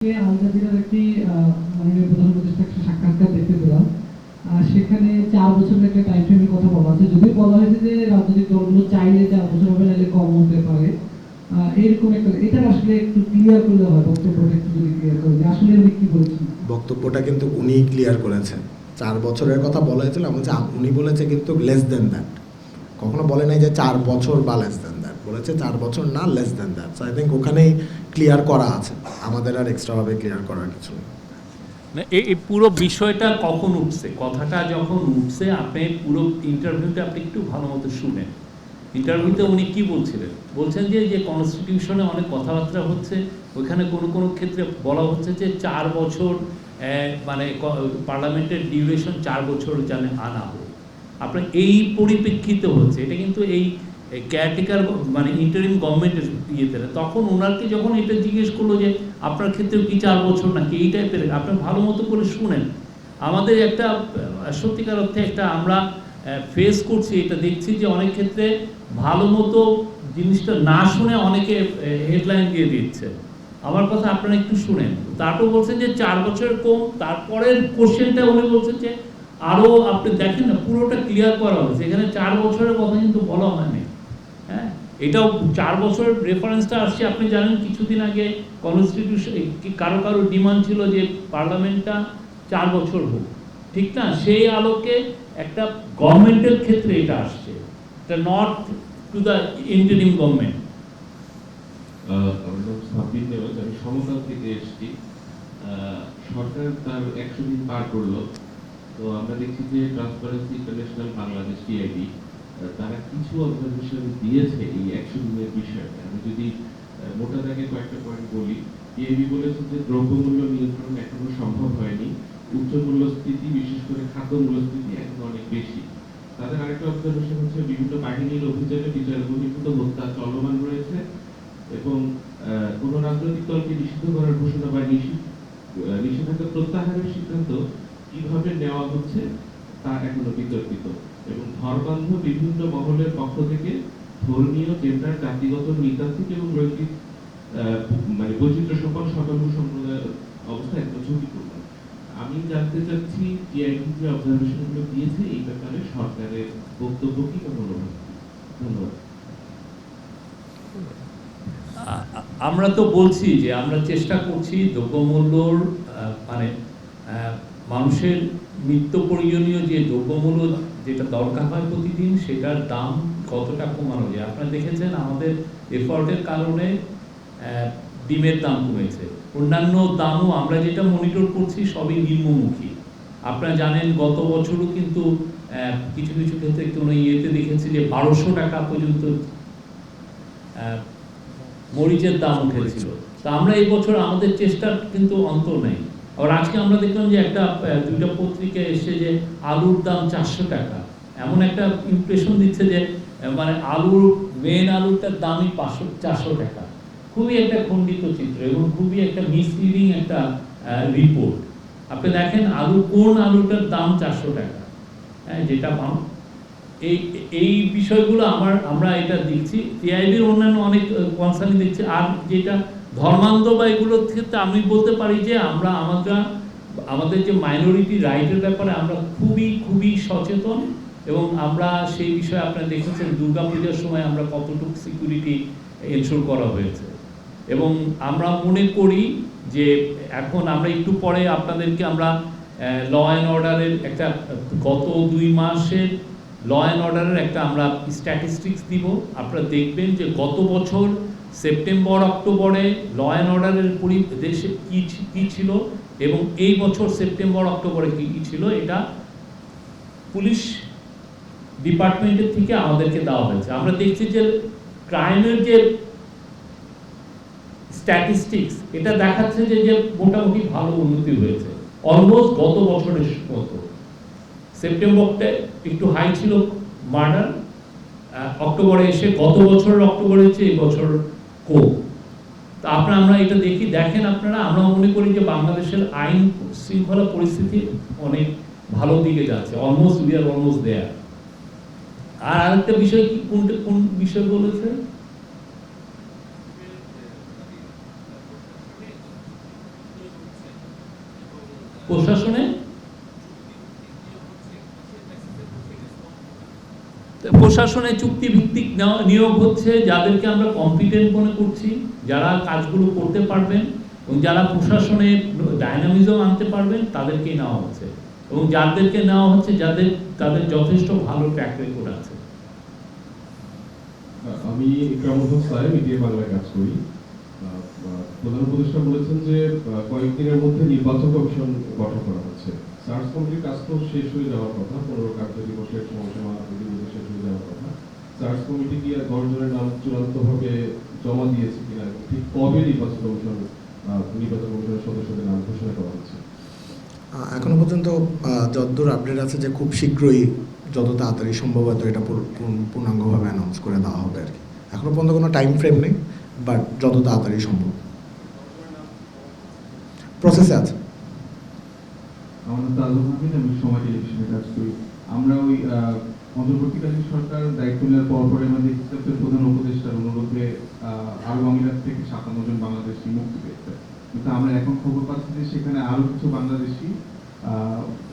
আল জাজিরার একটি মাননীয় প্রধান উপদেষ্টা একটা সাক্ষাৎকার দেখতে পেলাম। সেখানে 4 বছরের একটা টাইম ফ্রেমের কথা বলা আছে, যদিও বলা হয়েছে যে রাজনৈতিক দলগুলো চাইলে 4 বছর হবে, নাহলে কম হতে পারে। এরকম একটা, এটা আসলে একটু ক্লিয়ার করলে হয়, বক্তব্যটা একটু যদি ক্লিয়ার করে যে আসলে উনি কি বলছেন। বক্তব্যটা কিন্তু উনি ক্লিয়ার করেছেন। 4 বছরের কথা বলা হয়েছিল, উনি বলেছে কিন্তু লেস দেন দ্যাট। কখনো বলে নাই যে 4 বছর বা লেস দেন দ্যাট, বলেছে 4 বছর না, less than that. So I think ওখানেই ক্লিয়ার করা আছে, আমাদের আর এক্সট্রাভাবে ক্লিয়ার করার কিছু নেই। না, এই পুরো বিষয়টা কখন উঠছে, কথাটা যখন উঠছে আপনি পুরো ইন্টারভিউটা আপনি একটু ভালো মতো শুনেন। ইন্টারভিউতে উনি কি বলছিলেন, বলছেন যে কনস্টিটিউশনে অনেক কথাবার্তা হচ্ছে, ওইখানে কোনো কোনো ক্ষেত্রে বলা হচ্ছে যে 4 বছর মানে পার্লামেন্টের ডিউরেশন 4 বছর যেন আনা হোক। আপনার এই পরিপ্রেক্ষিতে হচ্ছে এটা, কিন্তু এই কেয়ারটেকার মানে ইন্টারিম গভর্নমেন্টের ইয়েতে তখন ওনাকে যখন এটা জিজ্ঞেস করলো যে আপনার ক্ষেত্রেও কি 4 বছর নাকি এই টাইপের, আপনি ভালো মতো করে শুনেন। আমাদের একটা সত্যিকার অর্থে একটা আমরা ফেস করছি, এটা দেখছি যে অনেক ক্ষেত্রে ভালো মতো জিনিসটা না শুনে অনেকে হেডলাইন দিয়ে দিচ্ছে। আমার কথা আপনারা একটু শুনেন। তারপর বলছেন যে 4 বছরের কম, তারপরের কোশ্চেনটা উনি বলছেন যে আরও আপনি দেখেন না, পুরোটা ক্লিয়ার করা হয়েছে, এখানে 4 বছরের কথা কিন্তু বলা হয়নি। হ্যাঁ, এটাও 4 বছরের রেফারেন্সটা আসছে। আপনি জানেন কিছুদিন আগে কনস্টিটিউশন কারো কারো ডিমান্ড ছিল যে পার্লামেন্টটা 4 বছর হোক, ঠিক না? সেই আলোকে একটা গভর্নমেন্টের ক্ষেত্রে এটা আসছে, এটা not to the interim government. আমার নাম সাব্বির নেওয়াজ, আমি সমকাল থেকে এসেছি। সরকার তার 100 দিন পার করলো, তো আমরা দেখছি যে ট্রান্সপারেন্সি ইন্টারন্যাশনাল বাংলাদেশ টিআইবি তারা কিছু অবজারভেশন দিয়েছে এই 100 দিনের বিষয়ে। আমি যদি মোটা দাগে কয়েকটা পয়েন্ট বলি, টিআইবি বলেছে যে দ্রব্যমূল্য নিয়ন্ত্রণ এখনো সম্ভব হয়নি, উচ্চ মূল্যস্ফীতি বিশেষ করে খাদ্য মূল্যস্ফীতি এখন অনেক বেশি। তাদের আরেকটা অবজারভেশন হচ্ছে বিভিন্ন বাহিনীর অভিযানে বিচার বহির্ভূত হত্যা চলমান রয়েছে এবং কোন রাজনৈতিক দলকে নিষিদ্ধ করার ঘোষণা বা নিষেধাজ্ঞা প্রত্যাহারের সিদ্ধান্ত কিভাবে নেওয়া হচ্ছে তা এখনো বিতর্কিত এবং ধর্মান্ধ বিভিন্ন মহলের পক্ষ থেকে ধর্মীয়, জেন্ডার, জাতিগত, নৃতাত্ত্বিক এবং রৈখিক মানে বৈচিত্র্য সম্পন্ন সকল সম্প্রদায়ের অবস্থা একদম ঝুঁকিপূর্ণ। আমি জানতে চাচ্ছি টিআইবি যে অবজারভেশনগুলো দিয়েছে এই ব্যাপারে সরকারের বক্তব্য কি বা মনোভাব। ধন্যবাদ। আমরা তো বলছি যে আমরা চেষ্টা করছি দ্রব্যমূল্যর মানে মানুষের নিত্য প্রয়োজনীয় যে দ্রব্যমূল্য যেটা দরকার হয় প্রতিদিন, সেটার দাম কতটা কমানো যায়। আপনারা দেখেছেন আমাদের এফর্টের কারণে ডিমের দাম কমেছে, অন্যান্য দামও আমরা যেটা মনিটর করছি সবই নিম্নমুখী। আপনারা জানেন গত বছরও কিন্তু কিছু কিছু ক্ষেত্রে কোনো ইয়েতে দেখেছি যে 1200 টাকা পর্যন্ত মরিচের দাম উঠেছিল। তা আমরা এই বছর আমাদের চেষ্টার কিন্তু অন্ত নেই। আর আজকে আমরা দেখলাম যে একটা দুইটা পত্রিকা এসে যে আলুর দাম 400 টাকা, এমন একটা ইমপ্রেশন দিচ্ছে যে মানে আলুর মেন আলুরটার দামই 400 টাকা। খুবই একটা খণ্ডিত চিত্র এবং খুবই একটা মিসলিডিং একটা রিপোর্ট। আপনি দেখেন আলু, কোন আলুটার দাম 400 টাকা, হ্যাঁ, যেটা এই বিষয়গুলো আমরা এটা দেখছি। টিআইবির অন্যান্য অনেক কনসার্ন দেখছি। আর যেটা ধর্মান্ধ বা এগুলোর ক্ষেত্রে আমি বলতে পারি যে আমরা আমাদের যে মাইনরিটি রাইটের ব্যাপারে আমরা খুবই সচেতন এবং আমরা সেই বিষয়ে আপনারা দেখেছেন দুর্গাপূজার সময় আমরা কতটুকু সিকিউরিটি এনশোর করা হয়েছে। এবং আমরা মনে করি যে এখন আমরা একটু পরে আপনাদেরকে আমরা ল অ্যান্ড অর্ডারের একটা গত 2 মাসের ল অ্যান্ড অর্ডারের একটা আমরা স্ট্যাটিস্টিক্স দিব। আপনারা দেখবেন যে গত বছর সেপ্টেম্বর অক্টোবরে ল অ্যান্ড অর্ডারের পরিদেশে কী ছিল এবং এই বছর সেপ্টেম্বর অক্টোবরে কী ছিল, এটা পুলিশ ডিপার্টমেন্টের থেকে আমাদেরকে দেওয়া হয়েছে। আমরা দেখছি যে ক্রাইমের যে স্ট্যাটিস্টিক্স এটা দেখাচ্ছে যে মোটামুটি ভালো উন্নতি হয়েছে, অলমোস্ট গত বছরের মতো। সেপ্টেম্বরটা একটু হাই ছিল মার্ডার, অক্টোবরে এসে গত বছরের অক্টোবরে হচ্ছে এই বছর কম। তা আমরা এটা দেখেন আপনারা, আমরা মনে করি যে বাংলাদেশের আইন শৃঙ্খলা পরিস্থিতি অনেক ভালো দিকে যাচ্ছে, almost we are almost there. আর আরেকটা বিষয় কি, কোন বিষয় বলেছে, প্রশাসনে চুক্তিভিত্তিক নিয়োগ হচ্ছে, যাদেরকে আমরা কম্পিটেন্ট মনে করছি, যারা কাজগুলো করতে পারবেন এবং যারা প্রশাসনে ডাইনামিজম আনতে পারবেন তাদেরকেই নেওয়া হচ্ছে, এবং যাদেরকে নেওয়া হচ্ছে তাদের যথেষ্ট ভালো ট্র্যাক রেকর্ড আছে। আমি ইকরামুল হক সাহেব, মিডিয়া বাংলায় কাজ করি। প্রধান উপদেষ্টা বলেছেন যে কয়েকদিনের মধ্যে নির্বাচন কমিশন গঠন করা হচ্ছে। সার্চ কমিটির কাজ তো শেষ হয়ে যাওয়ার কথা, 15 কার্য দিবসের সময়সীমা শেষ হয়ে যাওয়ার কথা। সার্চ কমিটি কি 10 জনের নাম চূড়ান্তভাবে জমা দিয়েছে কিনা, ঠিক কবে নির্বাচন কমিশনের সদস্যদের নাম ঘোষণা করা হচ্ছে? এখনো পর্যন্ত যতদূর আপডেট আছে যে খুব শীঘ্রই, যত তাড়াতাড়ি সম্ভব হয়তো এটা পূর্ণাঙ্গভাবে অ্যানাউন্স করে দেওয়া হবে আর কি। এখনো পর্যন্ত কোনো টাইম ফ্রেম নেই, বাট যত তাড়াতাড়ি সম্ভব প্রসেসে আছে। আমার নাম তাজুল হামিদ, আমি সময় টেলিভিশনে কাজ করি। আমরা ওই অন্তর্বর্তীকালীন সরকার দায়িত্ব নেওয়ার পরপরে আমরা দেখছিলাম যে প্রধান উপদেষ্টার অনুরোধে আরব আমিরাত থেকে 57 জন বাংলাদেশি মুক্তি পেয়েছে, কিন্তু আমরা এখন খবর পাচ্ছি যে সেখানে আরো কিছু বাংলাদেশি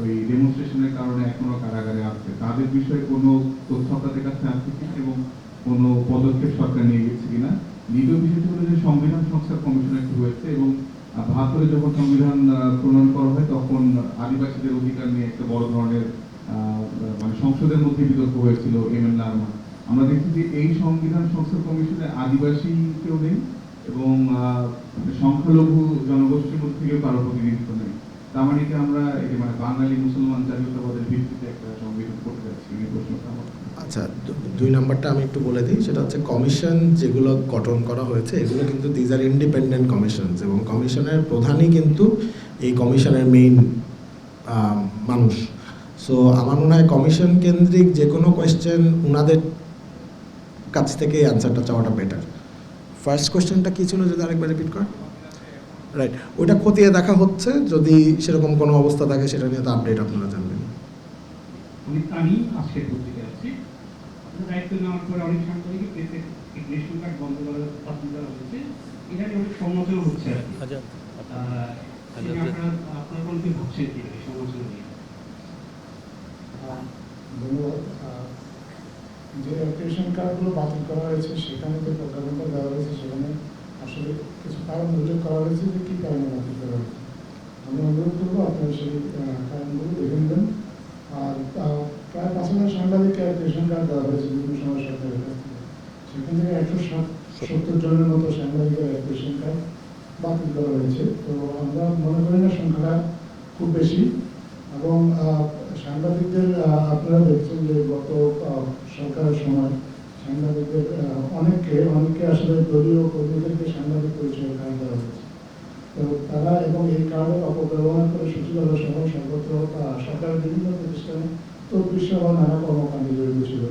ওই ডেমনস্ট্রেশনের কারণে এখনো কারাগারে আছে। তাদের বিষয়ে কোনো তথ্য আপনাদের কাছে আছে কিনা এবং কোনো পদক্ষেপ সরকার নিয়ে গেছে কিনা? দ্বিতীয় বিষয়টি হলো যে সংবিধান সংস্কার কমিশন একটি হয়েছে এবং 72-এ যখন সংবিধান প্রণয়ন করা হয় তখন আদিবাসীদের অধিকার নিয়ে একটা বড় ধরনের মানে সংসদের মধ্যে বিতর্ক হয়েছিল এমএলএ আরমান। আমরা দেখছি যে এই সংবিধান সংস্কার কমিশনে আদিবাসী কেউ নেই এবং সংখ্যালঘু জনগোষ্ঠীর মধ্যে থেকেও কারো প্রতিনিধিত্ব নেই। তার মানে কি আমরা মানে বাঙালি মুসলমান জাতীয়তাবাদের ভিত্তিতে একটা সংবিধান করতে যাচ্ছি? এই প্রশ্নটা আমার। আচ্ছা, 2 নাম্বারটা আমি একটু বলে দিই। সেটা হচ্ছে কমিশন যেগুলো গঠন করা হয়েছে এগুলো কিন্তু দিজ আর ইন্ডিপেন্ডেন্ট কমিশনস, এবং কমিশনের প্রধানই কিন্তু এই কমিশনের মেইন মানুষ। সো আমার মনে হয় কমিশন কেন্দ্রিক যে কোনো কোয়েশ্চেন ওনাদের কাছ থেকে অ্যান্সারটা চাওয়াটা বেটার। ফার্স্ট কোয়েশ্চেনটা কী ছিল, যদি আরেকবার রিপিট কর। রাইট, ওইটা খতিয়ে দেখা হচ্ছে, যদি সেরকম কোনো অবস্থা থাকে সেটা নিয়ে তো আপডেট আপনারা জানবেন। আমি আজকের পত্রিকা আছি। আপনার দায়িত্ব নেওয়ার পরে অনেক সাংবাদিক প্রেসের রেশন কার্ড বন্ধ করার বাতিল করা হয়েছে, এটা নিয়ে অনেক সমালোচনা হচ্ছে আর কি। আপনার কোনো কি হচ্ছে কি এই সমালোচনা নিয়ে? ধন্যবাদ। যে রেশন কার্ডগুলো বাতিল করা হয়েছে সেখানে যে প্রজ্ঞাপনটা দেওয়া হয়েছে সেখানে আসলে কিছু কারণ উল্লেখ করা হয়েছে যে কী কারণে বাতিল করা হয়েছে। আমি অনুরোধ করবো আপনারা সেই কারণগুলো দেখে নেবেন। আর প্রায় 5,000 সাংবাদিককে রেশন কার্ড দেওয়া হয়েছে বিভিন্ন সময় সরকারের কাছ থেকে, সেখান থেকে 170 জনের মতো সাংবাদিকের রেশন কার্ড বাতিল করা হয়েছে। তো আমরা মনে করি না সংখ্যাটা খুব বেশি। এবং সাংবাদিকদের আপনারা দেখছেন যে গত সরকারের সময় সাংবাদিকদের অনেককে আসলে দলীয় কর্মীদেরকে সাংবাদিক পরিচয় কার্ড দেওয়া হয়েছে। তো তারা এবং এই কার্ডের অপব্যবহার করে সচিবালয় সহ সর্বত্র সরকারের বিভিন্ন প্রতিষ্ঠানে তদবির বা নানা কর্মকাণ্ডে জড়িত ছিল।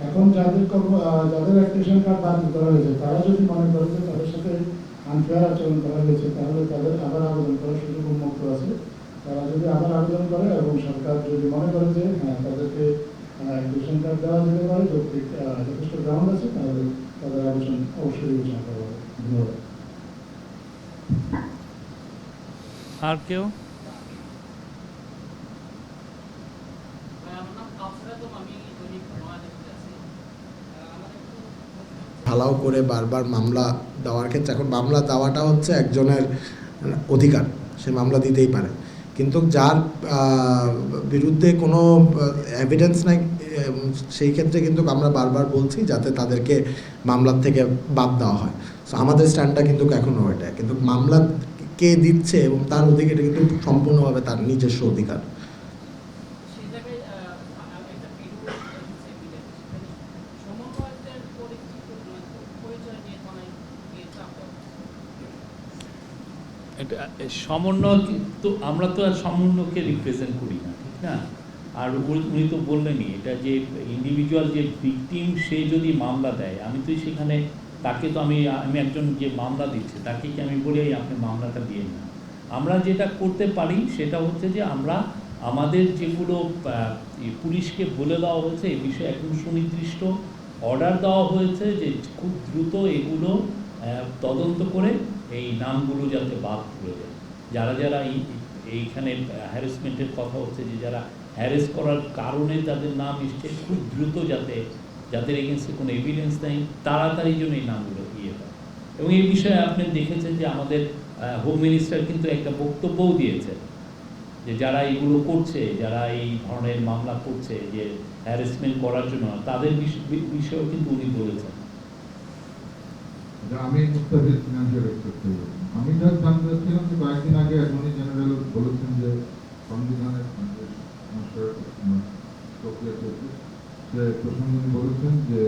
এখন যাদের রেশন কার্ড বাতিল করা হয়েছে তারা যদি মনে করে যে তাদের সাথে আনফেয়ার আচরণ করা হয়েছে, তাহলে তাদের আবার আবেদন করার সুযোগ উন্মুক্ত আছে। তারা যদি আবার আবেদন করে এবং সরকার যদি মনে করে যে হ্যাঁ তাদেরকে রেশন কার্ড দেওয়া যেতে পারে, যথেষ্ট গ্রাউন্ড আছে, তাহলে তাদের আবেদন অবশ্যই বিবেচনা করা হবে। ধন্যবাদ। আর কেউ? ঢালাও করে বারবার মামলা দেওয়ার ক্ষেত্রে, এখন মামলা দেওয়াটা হচ্ছে একজনের অধিকার, সে মামলা দিতেই পারে, কিন্তু যার বিরুদ্ধে কোনো এভিডেন্স নাই সেই ক্ষেত্রে কিন্তু আমরা বারবার বলছি যাতে তাদেরকে মামলার থেকে বাদ দেওয়া হয়। সো আমাদের স্ট্যান্ডটা কিন্তু এখনও ওইটা, কিন্তু মামলা কে দিচ্ছে এবং তার অধিকার, এটা কিন্তু সম্পূর্ণভাবে তার নিজস্ব অধিকার। সমন্বয় তো আমরা তো আর সমন্বয়কে রিপ্রেজেন্ট করি না, ঠিক না? আর উনি তো বললেনই এটা যে ইন্ডিভিজুয়াল যে ভিকটিম সে যদি মামলা দেয়, আমি তো সেখানে তাকে তো আমি একজন যে মামলা দিচ্ছে তাকে কি আমি বলি আপনি মামলাটা দিয়ে না। আমরা যেটা করতে পারি সেটা হচ্ছে যে আমরা আমাদের যেগুলো পুলিশকে বলে দেওয়া হয়েছে এই বিষয়ে একদম সুনির্দিষ্ট অর্ডার দেওয়া হয়েছে যে খুব দ্রুত এগুলো তদন্ত করে এই নামগুলো যাতে বাদ করে দেয়, যারা এইখানে হ্যারাসমেন্টের কথা হচ্ছে যে যারা হ্যারেস করার কারণে তাদের নাম এসছে খুব দ্রুত যাদের এগেন্সে কোনো এভিডেন্স নেই তাড়াতাড়ি জন্য এই নামগুলো ইয়ে হয়। এবং এই বিষয়ে আপনি দেখেছেন যে আমাদের হোম মিনিস্টার কিন্তু একটা বক্তব্যও দিয়েছে যে যারা এইগুলো করছে, যারা এই ধরনের মামলা করছে যে হ্যারাসমেন্ট করার জন্য, তাদের বিষয়েও কিন্তু উনি বলেছেন। আমি মুস্তাফিজ ফিনান্সিয়াল এক্সপেক্ট আমি যা জানতে চাচ্ছিলাম যে কয়েকদিন আগে অ্যাটর্নি জেনারেল বলেছেন যে সংবিধানের প্রক্রিয়া চলছে সে প্রসঙ্গে উনি বলেছেন যে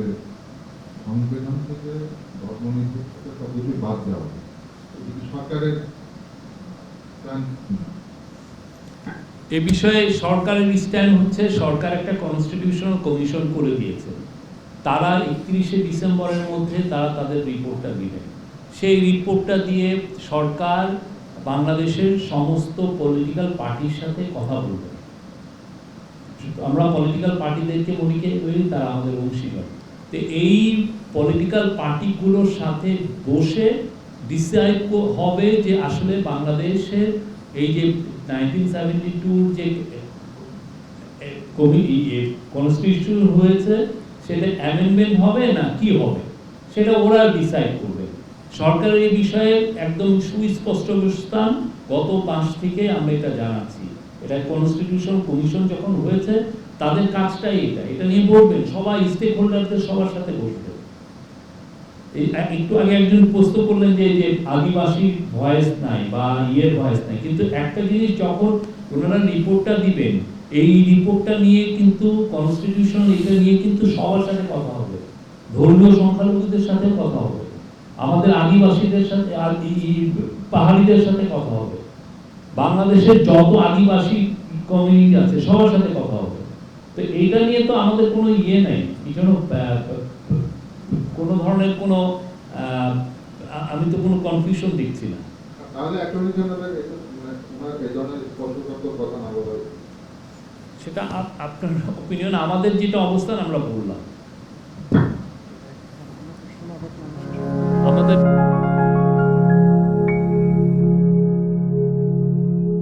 সংবিধান থেকে ধর্মনিরপেক্ষতা সব কিছু বাদ দেওয়া হবে। সরকারের এ বিষয়ে সরকারের স্ট্যান্ড হচ্ছে সরকার একটা কনস্টিটিউশনাল কমিশন করে দিয়েছে, তারা 31শে ডিসেম্বরের মধ্যে তারা তাদের রিপোর্টটা দিবেন। সেই রিপোর্টটা দিয়ে সরকার বাংলাদেশের সমস্ত পলিটিক্যাল পার্টির সাথে কথা বলবে। আমরা পলিটিক্যাল পার্টিদেরকে বলি তারা আমাদের অংশীদার। তো এই পলিটিক্যাল পার্টিগুলোর সাথে বসে ডিসাইড হবে যে আসলে বাংলাদেশের এই যে 1972 যে কনস্টিটিউশন হয়েছে সেটা অ্যামেন্ডমেন্ট হবে না কি হবে সেটা ওরা ডিসাইড করবে। সরকারের এই বিষয়ে একদম সুস্পষ্ট অবস্থান গত মাস থেকে আমরা এটা জানাচ্ছি। এটা কনস্টিটিউশন কমিশন যখন হয়েছে তাদের কাজটাই এটা নিয়ে বলবেন, সবাই স্টেক হোল্ডারদের সবার সাথে বসবে। একটু আগে একজন প্রশ্ন করলেন যে আদিবাসী ভয়েস নাই বা ভয়েস নাই, কিন্তু একটা জিনিস যখন ওনারা রিপোর্টটা দিবেন এই রিপোর্টটা নিয়ে কিন্তু কনস্টিটিউশন এটা নিয়ে কিন্তু সবার সাথে কথা হবে, ধর্মীয় সংখ্যালঘুদের সাথে কথা হবে, আমাদের আদিবাসীদের সাথে আর পাহাড়িদের সাথে কথা হবে, বাংলাদেশের যত আদিবাসী কমিউনিটি আছে সবার সাথে কথা হবে। তো এইটা নিয়ে তো আমাদের কোনো নেই, কোনো ধরনের কোনো আমি তো কোনো কনফিউশন দেখছি না। তাহলে অ্যাটর্নি জেনারেল ওনার এই ধরনের স্পষ্টত কথা না বলা, সেটা আপনার অপিনিয়ন, আমাদের যেটা অবস্থান আমরা বললাম।